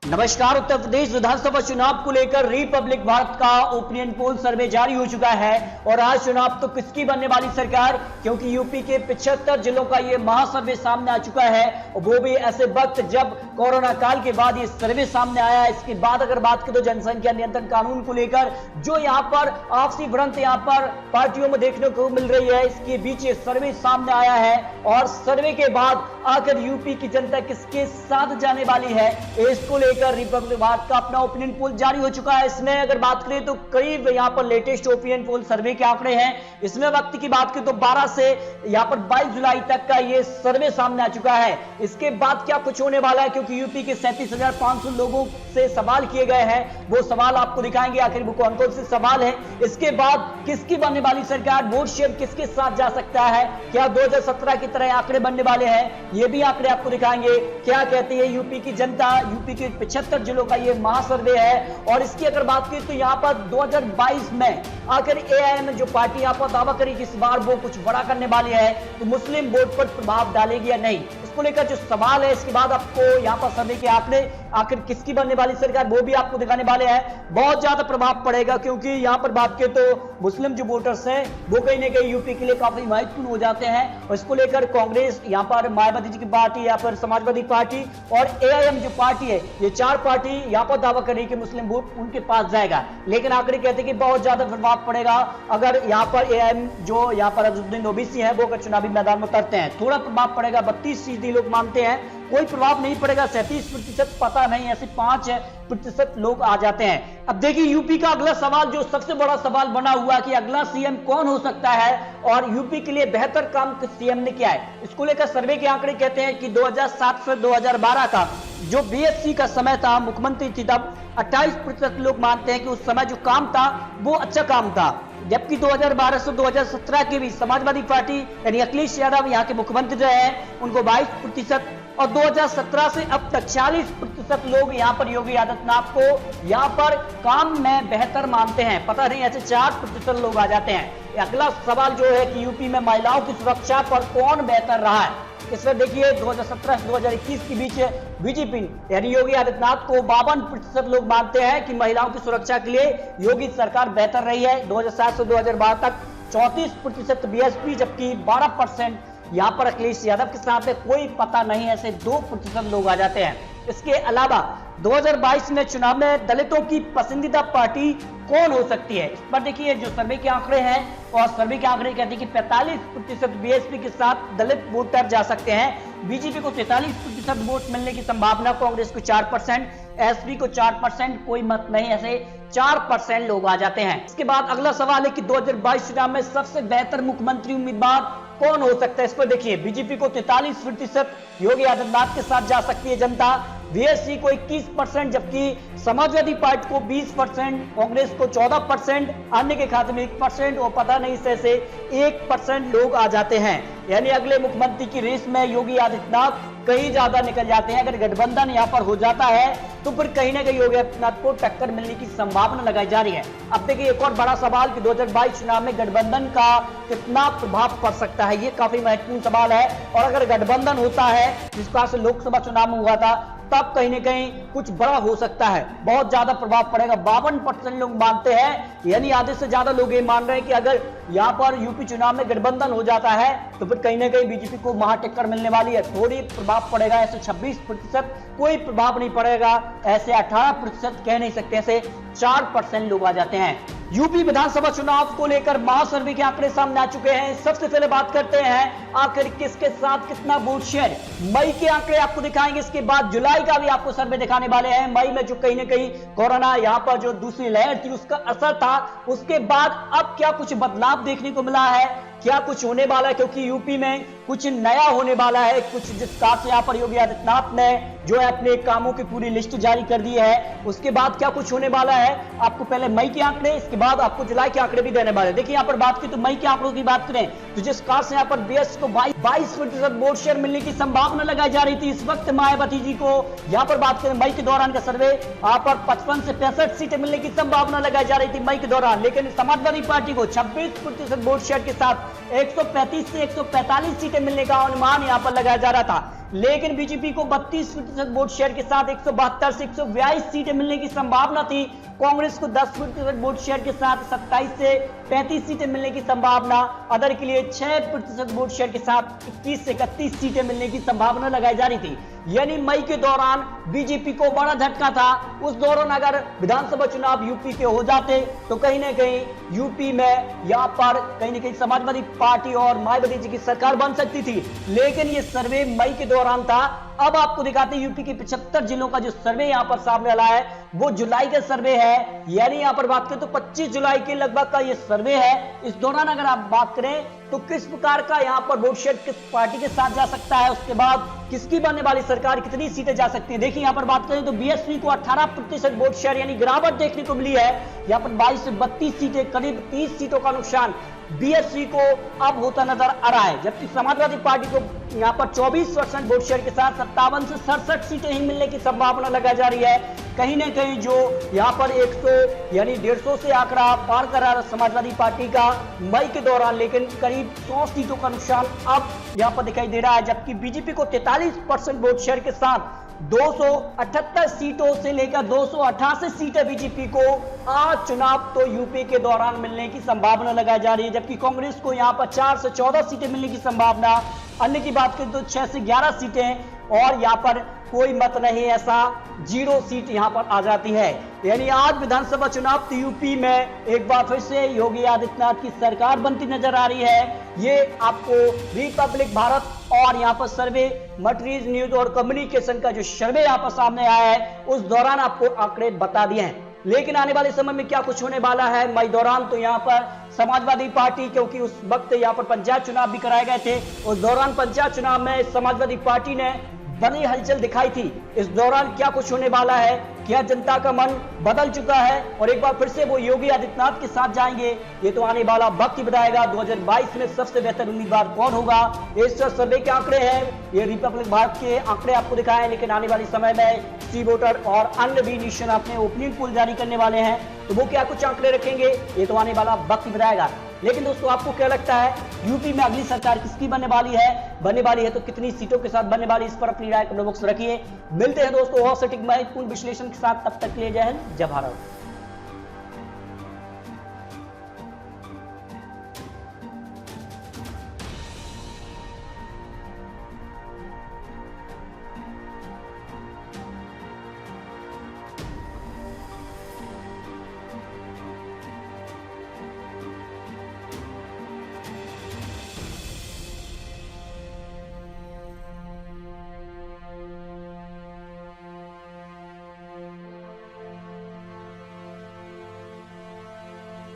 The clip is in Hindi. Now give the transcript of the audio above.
नमस्कार। उत्तर प्रदेश विधानसभा चुनाव को लेकर रिपब्लिक भारत का ओपिनियन पोल सर्वे जारी हो चुका है और आज चुनाव तो किसकी बनने वाली सरकार, क्योंकि यूपी के 75 जिलों का ये महासर्वे सामने आ चुका है और वो भी ऐसे वक्त जब कोरोना काल के बाद ये सर्वे सामने आया है। इसके बाद अगर बात करें तो जनसंख्या नियंत्रण कानून को लेकर जो यहाँ पर आपसी भिड़ंत यहाँ पर पार्टियों में देखने को मिल रही है, इसके बीच ये सर्वे सामने आया है और सर्वे के बाद आखिर यूपी की जनता किसके साथ जाने वाली है, इसको लेकर रिपब्लिक भारत का अपना ओपिनियन पोल जारी हो चुका है। इसमें अगर बात करें तो करीब यहाँ पर लेटेस्ट ओपिनियन पोल सर्वे के आंकड़े हैं। इसमें वक्त की बात करें तो 12 से यहाँ पर 22 जुलाई तक का ये सर्वे सामने आ चुका है। इसके बाद क्या कुछ होने वाला है, क्योंकि यूपी के 37,500 लोगों से सवाल किए गए हैं, वो सवाल आपको दिखाएंगे आखिर वो कौन कौन से सवाल है। इसके बाद किसकी बनने वाली सरकार, वोट शेयर किसके साथ जा सकता है, क्या 2017 की तरह आंकड़े बनने वाले हैं, ये भी आंकड़े आपको दिखाएंगे। क्या कहती है यूपी की जनता, यूपी के 75 जिलों का ये महासर्वे है और इसकी अगर बात करें तो यहाँ पर 2022 में आखिर एआईएम जो पार्टी यहाँ पर दावा करी कि इस बार वो कुछ बड़ा करने वाली है तो मुस्लिम वोट पर प्रभाव डालेगी या नहीं, इसको लेकर जो सवाल है। इसके बाद आपको यहाँ पर सर्वे के आंकड़े आखिर किसकी बनने वाली सरकार वो भी आपको दिखाने वाले हैं। बहुत ज्यादा प्रभाव पड़ेगा क्योंकि यहाँ पर बात करें तो मुस्लिम जो वोटर्स हैं वो कहीं ना कहीं यूपी के लिए काफी महत्वपूर्ण हो जाते हैं और इसको लेकर कांग्रेस, यहाँ पर मायावती जी की पार्टी या फिर समाजवादी पार्टी और एआईएम जो पार्टी है, ये चार पार्टी यहाँ पर दावा कर रही है कि मुस्लिम वोट उनके पास जाएगा, लेकिन आंकड़े कहते हैं कि बहुत ज्यादा प्रभाव पड़ेगा अगर यहाँ पर एआईएम जो यहाँ पर अजहरुद्दीन ओवैसी है वो अगर चुनावी मैदान में उतरते हैं। थोड़ा प्रभाव पड़ेगा, 32% लोग मानते हैं, कोई प्रभाव नहीं पड़ेगा 37%, पता नहीं, ऐसे 5% लोग आ जाते हैं। अब देखिए यूपी का अगला सवाल जो सबसे बड़ा सवाल बना हुआ कि अगला सीएम कौन हो सकता है और यूपी के लिए बेहतर काम किस सीएम ने किया है, इसको लेकर सर्वे के आंकड़े कहते हैं कि 2007 से 2012 का जो बीएससी का समय था, मुख्यमंत्री थी, तब 28% लोग मानते हैं कि उस समय जो काम था वो अच्छा काम था, जबकि 2012 से 2017 की भी समाजवादी पार्टी यानी अखिलेश यादव यहाँ के मुख्यमंत्री रहे हैं, उनको 22% और 2017 से अब तक 40% लोग यहाँ पर योगी आदित्यनाथ को यहाँ पर काम में बेहतर मानते हैं। पता नहीं ऐसे 4% लोग आ जाते हैं। अगला सवाल जो है कि यूपी में महिलाओं की सुरक्षा पर कौन बेहतर रहा है, इसमें देखिए 2017 से 2021 के बीच बीजेपी यानी योगी आदित्यनाथ को 52% लोग मानते हैं कि महिलाओं की सुरक्षा के लिए योगी सरकार बेहतर रही है। 2007 से 2012 तक 34% बीएसपी, जबकि 12% यहाँ पर अखिलेश यादव के साथ कोई पता नहीं, ऐसे 2% लोग आ जाते हैं। इसके अलावा 2022 में चुनाव में दलितों की पसंदीदा पार्टी कौन हो सकती है, इस पर देखिए जो सर्वे के आंकड़े हैं और सर्वे के आंकड़े कहते हैं कि 45% बीएसपी के साथ दलित वोटर जा सकते हैं, बीजेपी को 43% वोट मिलने की संभावना, कांग्रेस को 4%, एसपी को 4%, कोई मत नहीं, ऐसे 4% लोग आ जाते हैं। इसके बाद अगला सवाल है कि 2022 चुनाव में सबसे बेहतर मुख्यमंत्री उम्मीदवार कौन हो सकता है, इस पर देखिए बीजेपी को 43% योगी आदित्यनाथ के साथ जा सकती है जनता, बीएससी को 21%, जबकि समाजवादी पार्टी को 20%, कांग्रेस को 14%, अन्य के खाते में 1% और पता नहीं से 1% लोग आ जाते हैं। यानी अगले मुख्यमंत्री की रेस में योगी आदित्यनाथ कहीं ज्यादा निकल जाते हैं। अगर गठबंधन यहाँ पर हो जाता है तो फिर कहीं ना कहीं योगी आदित्यनाथ को टक्कर मिलने की संभावना लगाई जा रही है। अब देखिए एक और बड़ा सवाल कि 2022 चुनाव में गठबंधन का कितना प्रभाव पड़ सकता है, ये काफी महत्वपूर्ण सवाल है। और अगर गठबंधन होता है जिस प्रकार से लोकसभा चुनाव में हुआ था, तब कहीं ना कहीं कुछ बड़ा हो सकता है, बहुत ज्यादा प्रभाव पड़ेगा। 52% लोग मानते हैं, यानी आधे से ज्यादा लोग ये मान रहे हैं कि अगर यहाँ पर यूपी चुनाव में गठबंधन हो जाता है तो फिर कहीं ना कहीं बीजेपी को महाटक्कर मिलने वाली है, थोड़ी प्रभाव पड़ेगा, ऐसे 26%, कोई प्रभाव नहीं पड़ेगा, ऐसे 18% कह नहीं सकते, ऐसे 4% लोग आ जाते हैं। यूपी विधानसभा चुनाव को लेकर महासर्वे के आंकड़े सामने आ चुके हैं। सबसे पहले बात करते हैं आखिर किसके साथ कितना वोट शेयर, मई के आंकड़े आपको दिखाएंगे, इसके बाद जुलाई का भी आपको सर्वे दिखाने वाले हैं। मई में जो कहीं ना कहीं कोरोना यहाँ पर जो दूसरी लहर थी उसका असर था, उसके बाद अब क्या कुछ बदलाव देखने को मिला है, क्या कुछ होने वाला है, क्योंकि यूपी में कुछ नया होने वाला है, कुछ जिस प्रकार से यहाँ पर योगी आदित्यनाथ ने जो है अपने कामों की पूरी लिस्ट जारी कर दी है, उसके बाद क्या कुछ होने वाला है, आपको पहले मई के आंकड़े, इसके बाद आपको जुलाई के आंकड़े भी देने वाले हैं। देखिए यहाँ पर बात की तो मई के आंकड़ों की बात करें तो जिस प्रकार से यहाँ पर बीएसपी को 22% वोट शेयर मिलने की संभावना लगाई जा रही थी, इस वक्त मायावती जी को यहाँ पर बात करें मई के दौरान का सर्वे, यहाँ पर 55 से 65 सीटें मिलने की संभावना लगाई जा रही थी मई के दौरान, लेकिन समाजवादी पार्टी को 26% वोट शेयर के साथ 135 से 145 सीटें मिलने का अनुमान यहाँ पर लगाया जा रहा था। लेकिन बीजेपी को 32% वोट शेयर के साथ 172 से 142 सीटें मिलने की संभावना थी। कांग्रेस को 10% वोट शेयर के साथ 27 से 35 सीटें मिलने की संभावना, अदर के लिए 6% वोट शेयर के साथ 21 से 31 सीटें मिलने की संभावना लगाई जा रही थी। यानी मई के दौरान बीजेपी को बड़ा झटका था। उस दौरान अगर विधानसभा चुनाव यूपी के हो जाते तो कहीं ना कहीं यूपी में यहां पर कहीं ना कहीं समाजवादी पार्टी और मायावती जी की सरकार बन सकती थी। लेकिन ये सर्वे मई के दौरान था। अब आपको दिखाते हैं यूपी के 75 जिलों का जो सर्वे यहां पर सामने आया है वो जुलाई का सर्वे है। यानी यहां पर बात करें तो 25 जुलाई के लगभग का ये सर्वे है। इस दौरान अगर आप बात करें तो किस प्रकार का यहां पर वोट शेयर किस पार्टी के साथ जा सकता है, उसके बाद किसकी बनने वाली सरकार, कितनी सीटें जा सकती है। देखिए यहां पर बात करें तो बीएसपी को 18% वोट शेयर यानी गिरावट देखने को मिली है। यहां पर 22 से 32 सीटें, करीब 30 सीटों का नुकसान बीएसपी को अब होता नजर आ रहा है। जबकि समाजवादी पार्टी को यहां पर 24% वोट शेयर के साथ 57 से 67 सीटें ही मिलने की संभावना लगाई जा रही है। कहीं ना कहीं जो यहां पर 100 यानी 150 से आंकड़ा पार कर रहा है समाजवादी पार्टी का मई के दौरान, लेकिन करीब 100 सीटों का नुकसान अब यहां पर दिखाई दे रहा है। जबकि बीजेपी को 43% वोट शेयर के साथ 278 सीटों से लेकर 288 सीटें बीजेपी को आज चुनाव तो यूपी के दौरान मिलने की संभावना लगाई जा रही है। जबकि कांग्रेस को यहां पर 4 से 14 सीटें मिलने की संभावना, अन्य की बात करें तो 6 से 11 सीटें, और यहां पर कोई मत नहीं, ऐसा 0 सीट यहां पर आ जाती है। यानी आज विधानसभा चुनाव तो यूपी में एक बार फिर से योगी आदित्यनाथ की सरकार बनती नजर आ रही है। ये आपको रिपब्लिक भारत और यहां पर सर्वे मटेरियल न्यूज और कम्युनिकेशन का जो सर्वे यहां पर सामने आया है उस दौरान आपको आंकड़े बता दिए हैं। लेकिन आने वाले समय में क्या कुछ होने वाला है मई दौरान, तो यहाँ पर समाजवादी पार्टी, क्योंकि उस वक्त यहाँ पर पंचायत चुनाव भी कराए गए थे, उस दौरान पंचायत चुनाव में समाजवादी पार्टी ने बड़ी हलचल दिखाई थी। इस दौरान क्या कुछ होने वाला है, क्या जनता का मन बदल चुका है और एक बार फिर से वो योगी आदित्यनाथ के साथ जाएंगे, ये तो आने वाला वक्त ही बताएगा। 2022 में सबसे बेहतर उम्मीदवार कौन होगा। इस सर्वे के आंकड़े हैं, ये रिपब्लिक भारत के आंकड़े आपको दिखाए, लेकिन आने वाले समय में सी वोटर और अन्य भी निश्चय अपने ओपिनियन पोल जारी करने वाले हैं, तो वो क्या कुछ आंकड़े रखेंगे ये तो आने वाला वक्त ही बताएगा। लेकिन दोस्तों आपको क्या लगता है यूपी में अगली सरकार किसकी बनने वाली है तो कितनी सीटों के साथ बनने वाली, इस पर अपनी राय कमेंट बॉक्स में रखिए। मिलते हैं दोस्तों और सटीक महत्वपूर्ण विश्लेषण के साथ, तब तक के लिए जय हिंद जय भारत।